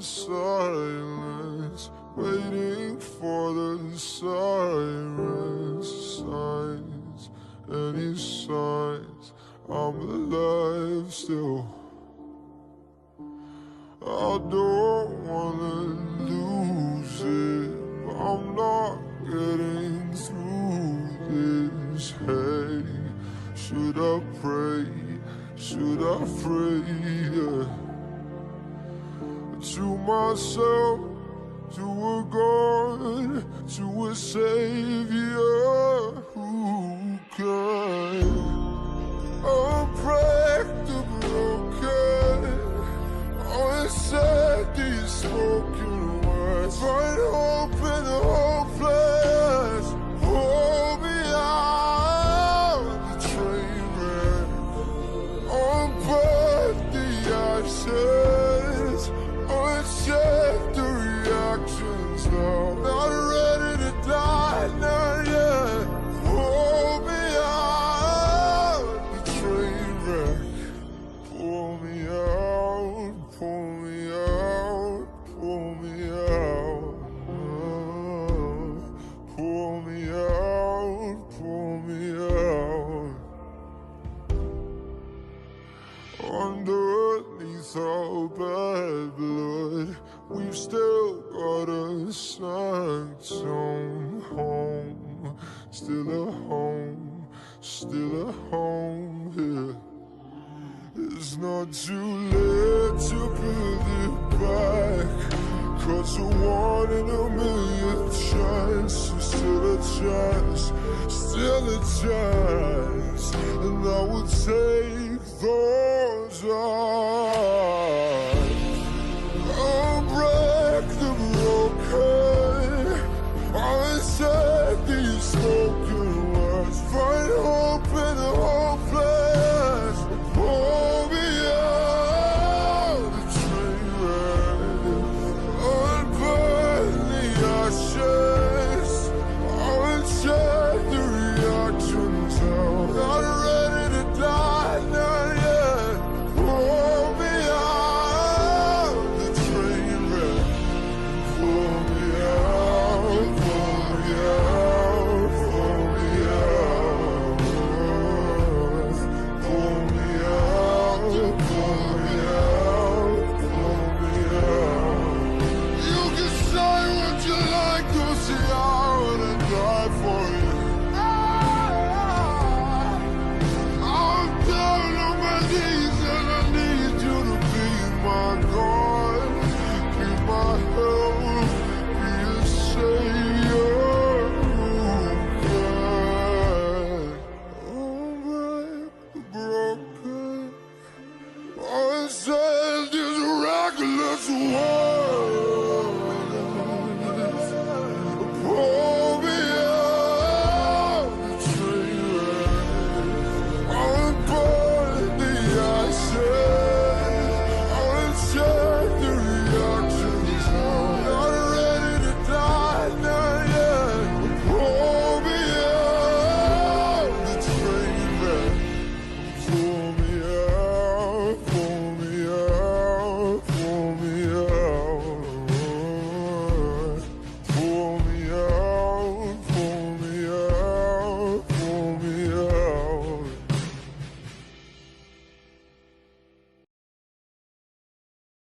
silence, waiting for the sirens, signs, any signs I'm alive still. I don't wanna lose it, but I'm not getting through this. Hey, should I pray? Should I pray? Yeah. To myself, to a God, to a Savior who can unbreak the broken, unsaid these spoken words, find hope in the hopeless, hold me out the train wreck, unburn the ashes, uncheck the reactions now, not ready to die, not yet, hold me out the train wreck, pull me out, pull me out, pull me out, pull me out, pull me out. Underneath our bad blood, we've still got a sanctum home, still a home, still a home here. It's not too late to build it back, 'cause a 1 in a million chance, still a chance, still a chance, and I will take those odds. I'll break the broken, I'll set these spoken words, find hope in the hopeless, pull me out the train wreck, unburn the ashes, uncheck the reactions now, not ready to die, not yet, pull me out the train wreck, pull me out, pull me out, pull me out, pull me out, pull me out, pull me out. You can say what you like, you'll see I wanna die for you. I'm down on my knees and I need you to be my God, be my help, be a savior who can unbreak the broken, unsaid this reckless war.